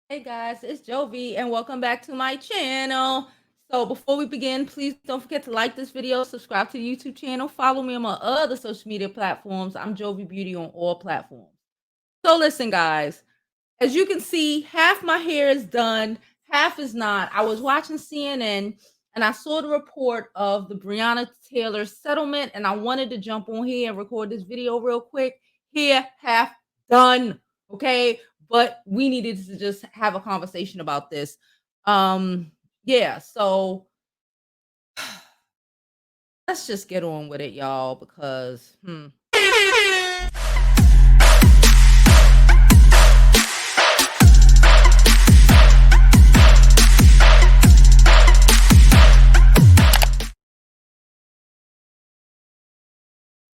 Hey guys, it's Jovi and welcome back to my channel. So before we begin, please don't forget to like this video, subscribe to the YouTube channel, follow me on my other social media platforms. I'm Jovi Beauty on all platforms. So listen guys, as you can see, half my hair is done, half is not. I was watching CNN and I saw the report of the Breonna Taylor settlement and I wanted to jump on here and record this video real quick. Here, half done, okay? But we needed to just have a conversation about this. Yeah, so let's just get on with it, y'all, because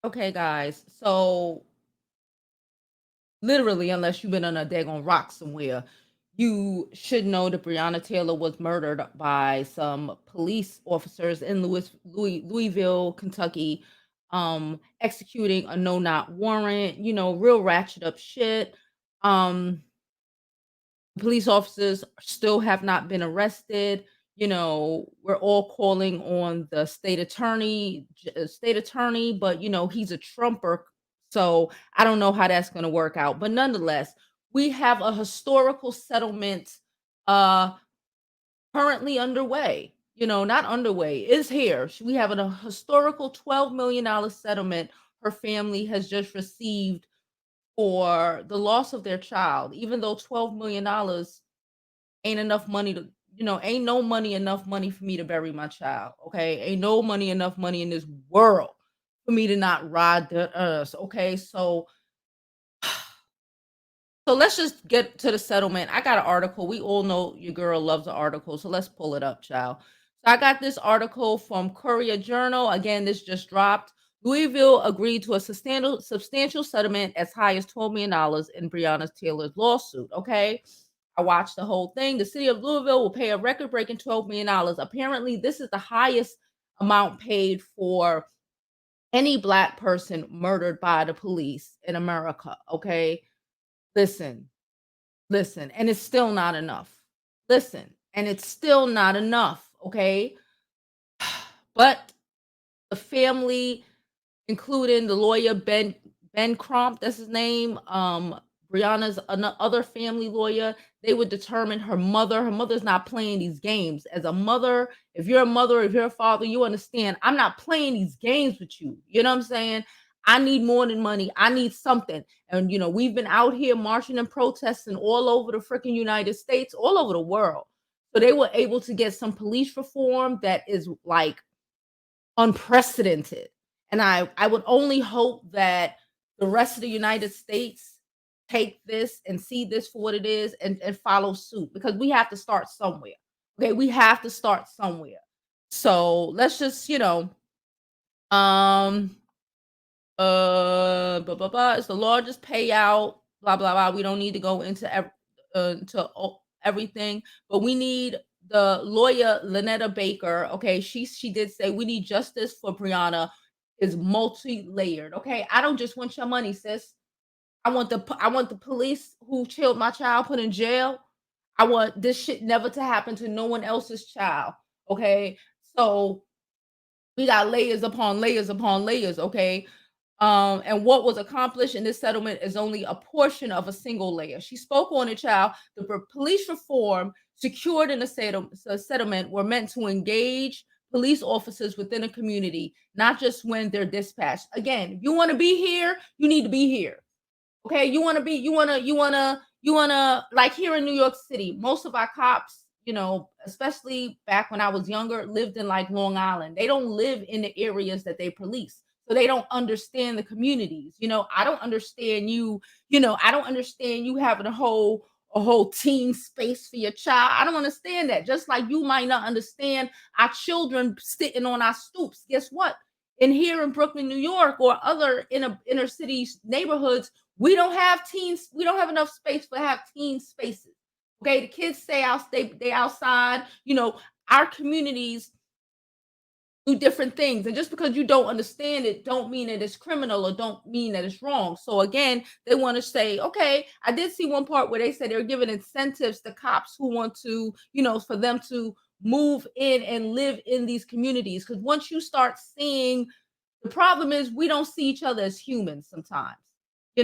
okay, guys. So literally, unless you've been on a daggone rock somewhere, you should know that Breonna Taylor was murdered by some police officers in Louisville, Kentucky, executing a no-knock warrant. Real ratchet up shit. Um, Police officers still have not been arrested. We're all calling on the state attorney, but he's a Trumper, so I don't know how that's going to work out. But nonetheless, we have a historical settlement uh currently underway. Not underway, is here. We have a historical $12 million settlement her family has just received for the loss of their child, even though $12 million ain't enough money to, ain't no money enough money for me to bury my child. Okay. Ain't no money enough money in this world for me to not ride the earth. Okay. So let's just get to the settlement. I got an article. We all know your girl loves an article. So let's pull it up, child. So I got this article from Courier Journal. Again, this just dropped. Louisville agreed to a substantial settlement as high as $12 million in Breonna Taylor's lawsuit. Okay. I watched the whole thing. The city of Louisville will pay a record-breaking $12 million. Apparently, this is the highest amount paid for any Black person murdered by the police in America. Okay. Listen, listen, and it's still not enough. Listen, and it's still not enough. Okay. But the family, including the lawyer Ben Crump, that's his name. Brianna's other family lawyer. They would determine her mother. Her mother's not playing these games. As a mother, if you're a mother, if you're a father, you understand. I'm not playing these games with you. You know what I'm saying? I need more than money. I need something. And we've been out here marching and protesting all over the freaking United States, all over the world. So they were able to get some police reform that is like unprecedented. And I would only hope that the rest of the United States take this and see this for what it is and follow suit, because we have to start somewhere. Okay, we have to start somewhere. So let's just, um blah, blah, blah. It's the largest payout, blah blah blah. We don't need to go into everything, but we need the lawyer Lynetta Baker. Okay, she did say we need justice for Brianna is multi-layered. Okay, I don't just want your money, sis. I want the police who killed my child put in jail. I want this shit never to happen to no one else's child. Okay, so we got layers upon layers upon layers. Okay, and what was accomplished in this settlement is only a portion of a single layer. She spoke on it, child. The police reform secured in the settlement were meant to engage police officers within a community, not just when they're dispatched. Again, if you want to be here, you need to be here. Okay, you wanna like here in New York City, most of our cops, especially back when I was younger, lived in like Long Island. They don't live in the areas that they police. So they don't understand the communities. I don't understand I don't understand you having a whole teen space for your child. I don't understand that. Just like you might not understand our children sitting on our stoops. Guess what? In here in Brooklyn, New York, or other inner city neighborhoods, we don't have enough space for have teen spaces. Okay, the kids stay out, they outside. Our communities, do different things. And just because you don't understand it, don't mean that it's criminal or don't mean that it's wrong. So again, they want to say, okay, I did see one part where they said they're giving incentives to cops who want to, for them to move in and live in these communities. Because once you start seeing, the problem is we don't see each other as humans sometimes. We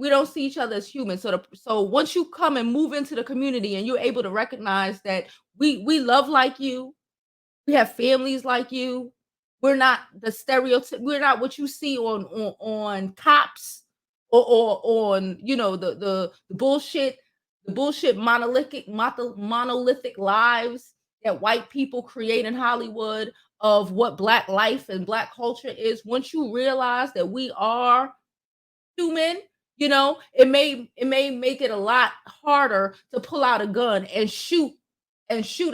don't see each other as humans. So once you come and move into the community and you're able to recognize that we love like you, we have families like you. We're not the stereotype. We're not what you see on cops or on the bullshit monolithic lives that white people create in Hollywood of what black life and black culture is. Once you realize that we are human, it may make it a lot harder to pull out a gun and shoot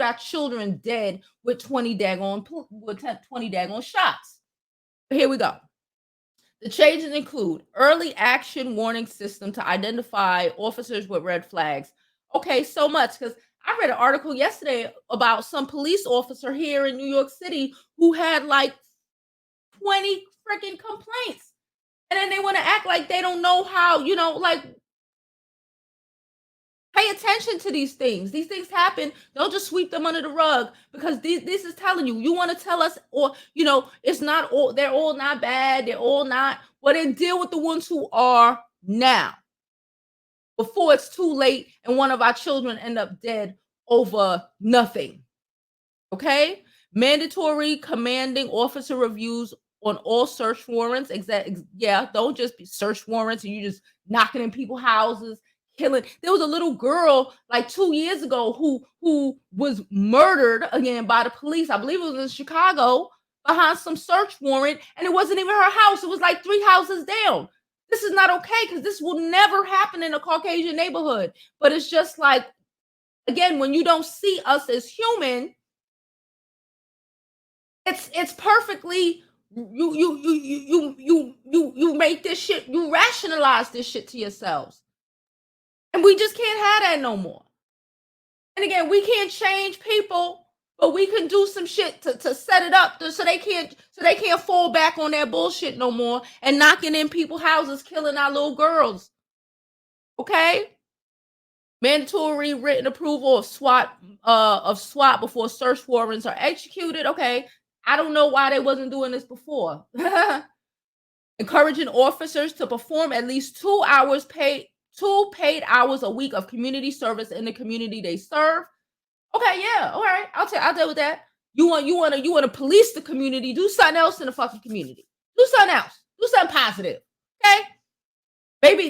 our children dead with 20 daggone shots. Here we go. The changes include early action warning system to identify officers with red flags. Okay, so much because I read an article yesterday about some police officer here in New York City who had like 20 freaking complaints. And then they want to act like they don't know how, like pay attention to these things. These things happen. Don't just sweep them under the rug because this is telling you. You want to tell us, or it's not all. They're all not bad. They're all not. Well, then deal with the ones who are now before it's too late and one of our children end up dead over nothing. Okay? Mandatory commanding officer reviews on all search warrants. Yeah, don't just be search warrants and you just knocking in people's houses, killing. There was a little girl like 2 years ago who was murdered again by the police. I believe it was in Chicago behind some search warrant, and it wasn't even her house. It was like 3 houses down. This is not okay because this will never happen in a Caucasian neighborhood. But it's just like, again, when you don't see us as human, it's perfectly you make this shit, you rationalize this shit to yourselves. And we just can't have that no more. And again, we can't change people, but we can do some shit to set it up so they can't fall back on that bullshit no more and knocking in people's houses, killing our little girls. Okay? Mandatory written approval of SWAT before search warrants are executed. Okay. I don't know why they wasn't doing this before. Encouraging officers to perform at least 2 paid hours a week of community service in the community they serve. Okay, yeah, all right. I'll deal with that. You want to police the community, do something else in the fucking community. Do something else. Do something positive. Okay?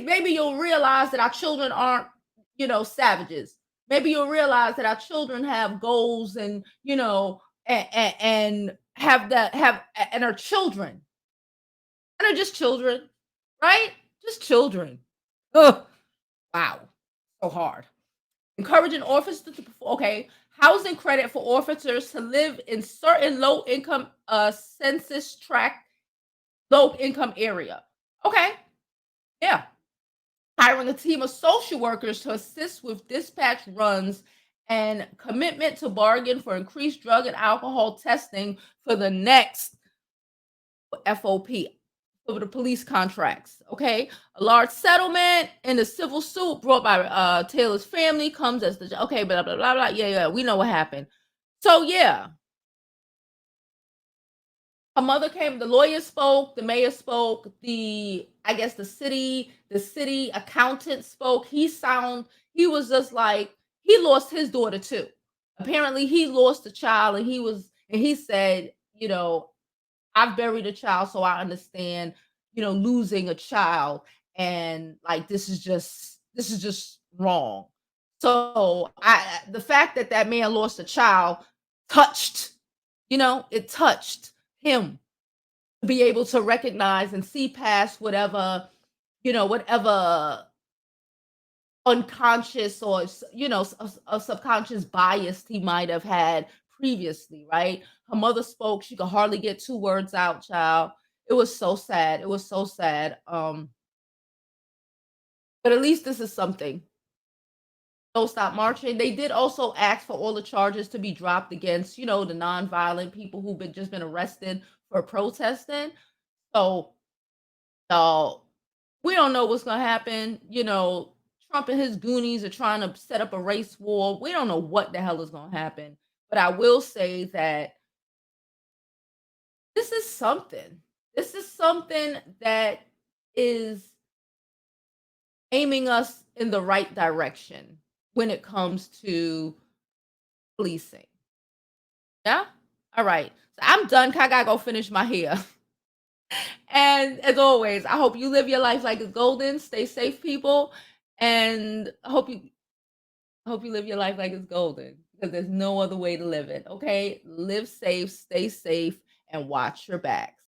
Maybe you'll realize that our children aren't, savages. Maybe you'll realize that our children have goals and, and and are children. And are just children, right? Just children. Ugh. Wow. So hard. Encouraging officers to perform, okay, housing credit for officers to live in certain low income census tract low income area. Okay. Yeah. Hiring a team of social workers to assist with dispatch runs and commitment to bargain for increased drug and alcohol testing for the next FOP, for the police contracts. Okay, a large settlement in the civil suit brought by Taylor's family comes as the okay, blah blah blah blah. Yeah, we know what happened. So yeah, her mother came, the lawyer spoke, the mayor spoke, I guess the city accountant spoke. He was just like, he lost his daughter too. Apparently he lost a child and he said, I've buried a child, so I understand, losing a child. And like this is just wrong. So the fact that that man lost a child touched, it touched him to be able to recognize and see past whatever unconscious or a subconscious bias he might have had previously, right? Her mother spoke, she could hardly get 2 words out, child. It was so sad. It was so sad. But at least this is something. Don't Stop Marching. They did also ask for all the charges to be dropped against, the nonviolent people who've been arrested for protesting. So, so we don't know what's gonna happen. Trump and his goonies are trying to set up a race war. We don't know what the hell is gonna happen. But I will say that this is something. This is something that is aiming us in the right direction when it comes to policing. Yeah? All right. So I'm done. 'Cause I gotta go finish my hair. And as always, I hope you live your life like it's golden. Stay safe, people. And I hope you live your life like it's golden because there's no other way to live it. Okay? Live safe, stay safe, and watch your backs.